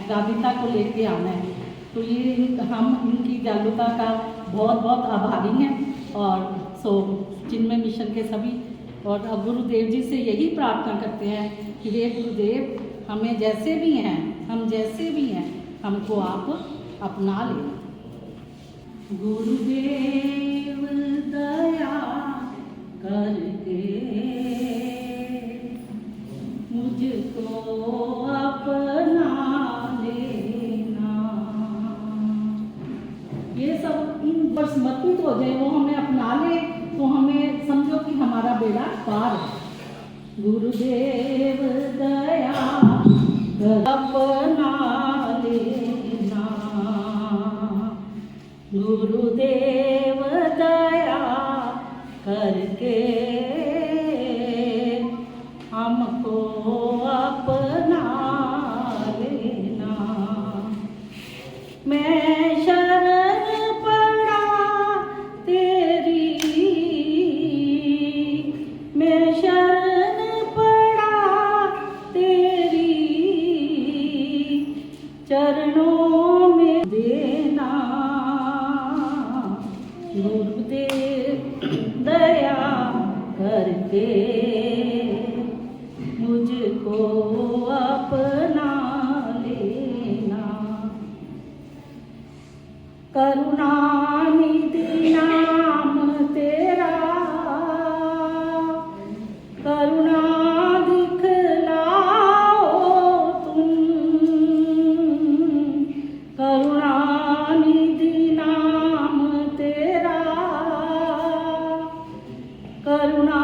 गादिता को लेके आना है। तो ये हम इनकी जागरूकता का बहुत बहुत आभारी हैं। और सो चिन्मय मिशन के सभी और गुरुदेव जी से यही प्रार्थना करते हैं कि हे गुरुदेव, हमें जैसे भी हैं, हम जैसे भी हैं, हमको आप अपना लें। गुरुदेव दया करके मुझको अपना लेना। ये सब इन पर समर्पित हो जाए, वो हमें अपना ले तो हमें समझो कि हमारा बेड़ा पार है। गुरुदेव दया अपना लेना, गुरुदेव दया करके हमको अपना लेना। मैं शरण पड़ा तेरी, मैं शरण पड़ा तेरी, चरणों में देना। गुरुदेव दया करके मुझको अपना लेना। करुणानिधि नाम तेरा, करुणा दिखलाओ तुम। करुणानिधि नाम तेरा, करुणा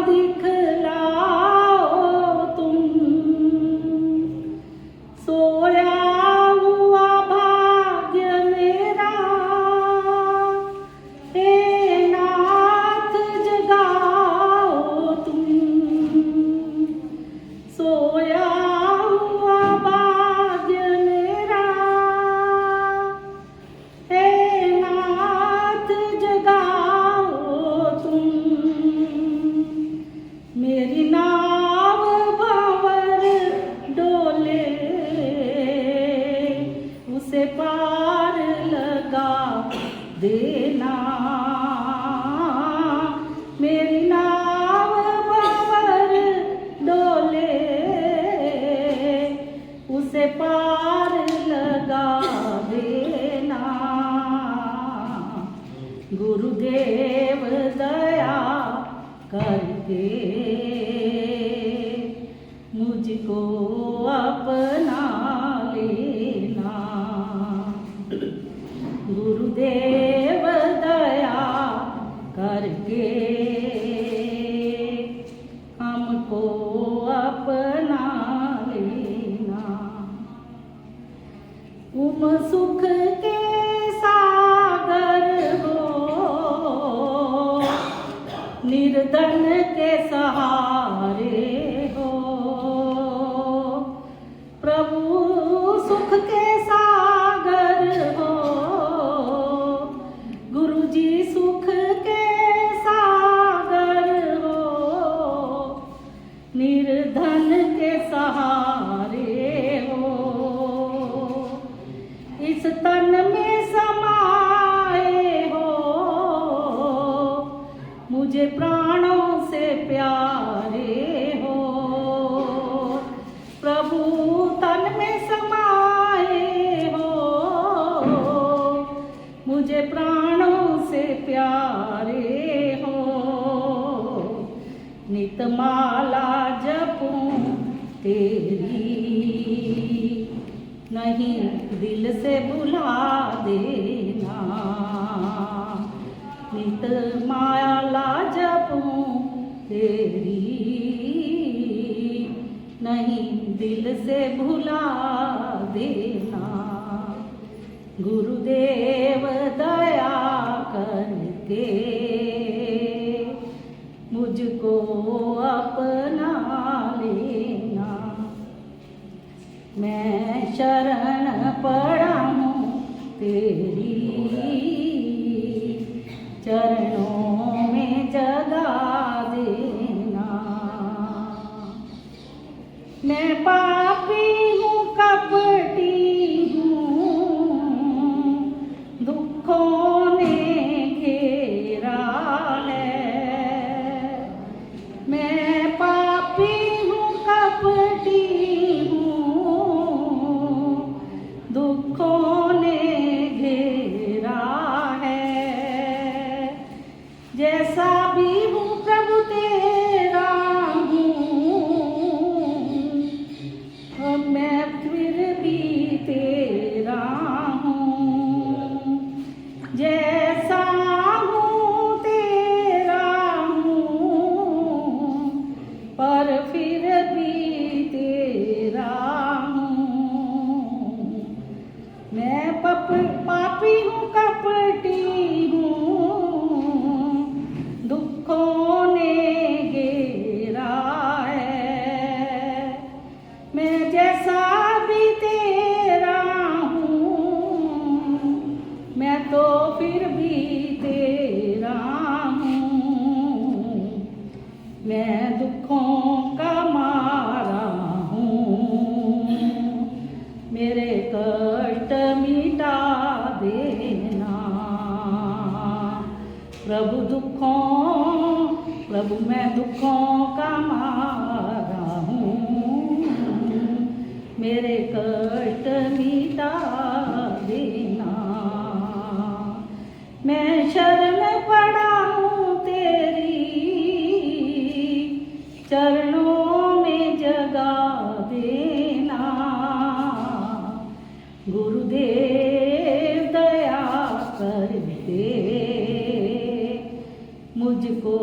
दिखलाओ तुम। सोया हुआ भाग्य मेरा, हे नाथ जगाओ तुम। सोया हुआ भाग्य मेरा, हे नाथ जगाओ तुम। मेरी नाव भंवर डोले, उसे पार लगा देना। मेरी नाव भंवर डोले, उसे पार लगा देना। गुरुदेव दया करके मुझको अपना लेना। गुरुदेव दया करके हमको अपना लेना। तुम सुख के सागर हो, निर्धन के सहारे हो। प्रभु सुख के सागर हो, गुरु जी सुख के सागर हो। निर्धन के सहारे हो, इस तन में समाए हो। मुझे प्राणों से प्यारे हो, प्रभु तन में समाए हो। मुझे प्राणों से प्यारे हो। नित माला जपूं तेरी, नहीं दिल से भुला देना। नित माला जपूं तेरी, नहीं दिल से भुला देना। गुरुदेव दया करके मुझको अपना लेना। मैं शरण पड़ा हूँ तेरी, चरणों में जगा देना। मैं पापी हूँ कपटी, मैं फिर भी तेरा हूँ, जैसा हूँ तेरा हूँ, पर फिर भी तेरा हूँ। मैं पापी हूँ, कपटी हूँ, दुखों ने घेरा है। मैं जैसा भी तेरा हूँ, मैं तो फिर भी तेरा हूँ। मैं दुखों का मारा हूँ, मेरे कष्ट मिटा देना। प्रभु मैं दुखों का मारा हूँ, मेरे कष्ट मिटा देना। मैं शरण पड़ा हूँ तेरी, चरणों में जगा देना। गुरुदेव दया करके मुझको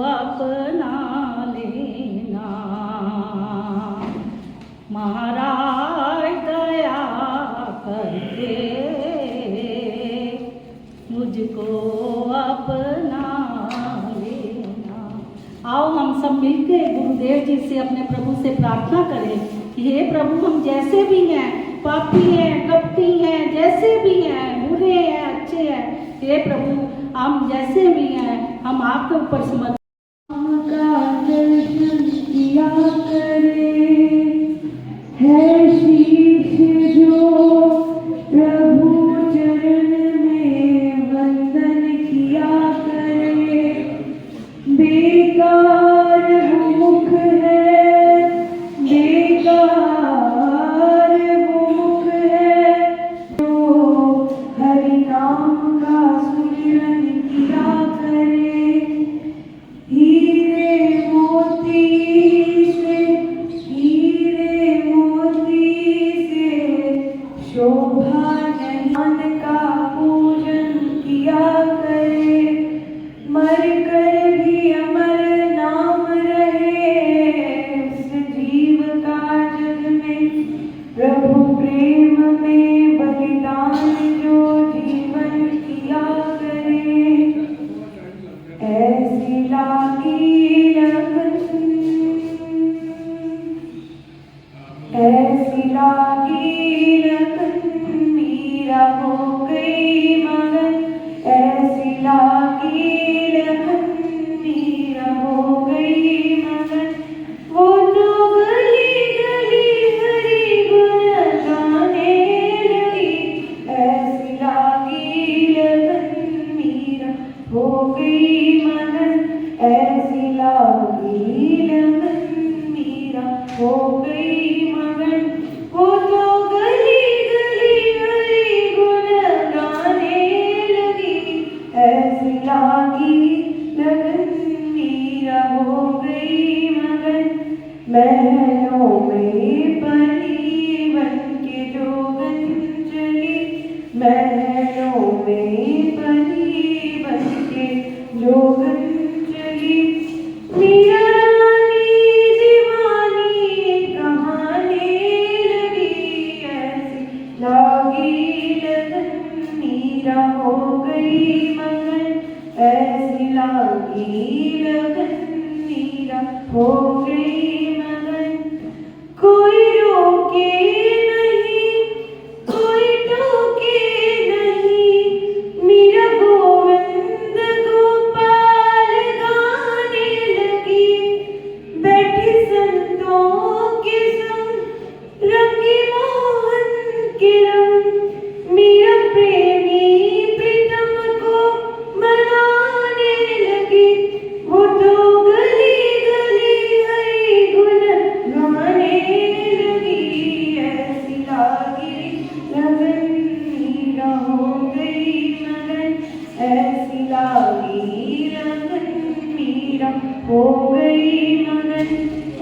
अपना लेना। महाराज दया करके मुझको अपना लेना। आओ हम सब मिलके गुरुदेव जी से, अपने प्रभु से प्रार्थना करें कि हे प्रभु, हम जैसे भी हैं, पापी हैं, कपटी हैं, जैसे भी हैं, बुरे हैं, अच्छे हैं, हे प्रभु हम जैसे भी हैं, हम आपके ऊपर समर्पित का दर्शन किया करे है शीश जो प्रभु चरण में वंदन किया करे। बेकार वो मुख है, बेकार वो मुख है, जो हरि नाम का सुमिरन किया करे। हीरे मोती से शोभा नहीं का पूजन किया करे। मर कर भी अमर नाम रहे उस जीव का जग में। प्रभु प्रेम में बलिदान जो जीवन किया करे। ऐसी लागी लगन, ऐसी लागी लगन, मीरा हो गई मगन। ऐसी लागी लगन, मीरा हो गई मगन। वो तो गली गली हरि गुण गाने लगी। ऐसी लागी लगन, मीरा हो गई मगन। ऐसी लागी लगन, मीरा हो गई मगन। वो तो गली गली हरि गुण गाने लगी। ऐसी लागी लगन, मीरा हो गई मगन। महलों में बनी बन के जोगन चली। महलों में बनी बन के जोगन चली। मीरा रानी दीवानी कहाने लगी। ऐसी लागी लगन, मीरा हो गई मगन। ऐसी लागी लगन, मीरा हो गई मगन। कोई रोके नहीं, कोई टोके नहीं, मीरा गोविंद गोपाल गाने लगी। बैठी संतों के संग रंगी मोहन के रंग। मीरा प्रेमी प्रीतम को मनाने लगी। वो तो गली गली हरि गुण गाने लगी। ऐसी लागी लगन, मीरा हो गई मगन। ऐसी लागी लगन, मीरा हो गई मगन।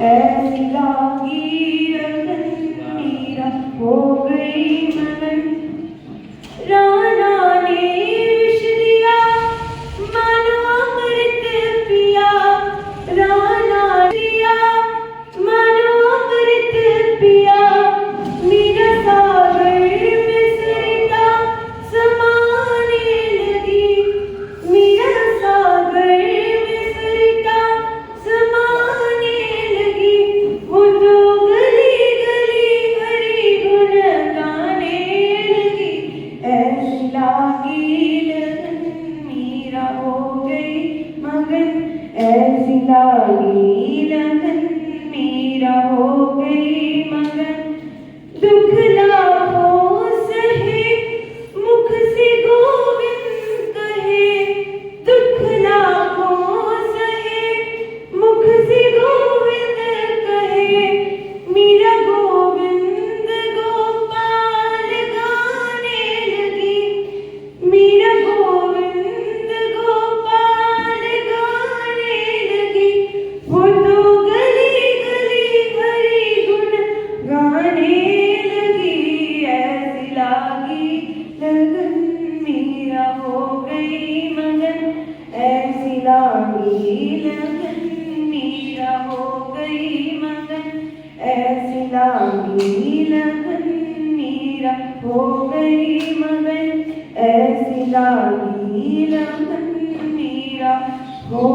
ऐसी लागी लगन, मीरा हो गई मगन। राणा ने विष दिया मानो अमृत पिया, राणा दिया मानो अमृत पिया। मीरा सागर में सरिता समाने लगी, मीरा सागर में सरिता समाने लगी। वो तो गली गली हरि गुण गाने लगी। ऐसी लागी लगन मीरा हो गई मगन, ऐसी लागी लगन मीरा हो गई मगन। दुख लाखों सहे मुख से गोविंद कहे, दुख लाखों सहे मुख से गोविंद कहे। मीरा गोविंद गोपाल गाने लगी, मीरा गोविंद गोपाल गाने लगी। वो तो गली गली हरि गुण गाने लगी। ऐसी लागी लगन मीरा हो गई मगन, ऐसी लागी लगन मीरा हो गई मगन, ऐसी लागी लगन मीरा हो गई मगन, ऐसी लागी लगन मीरा हो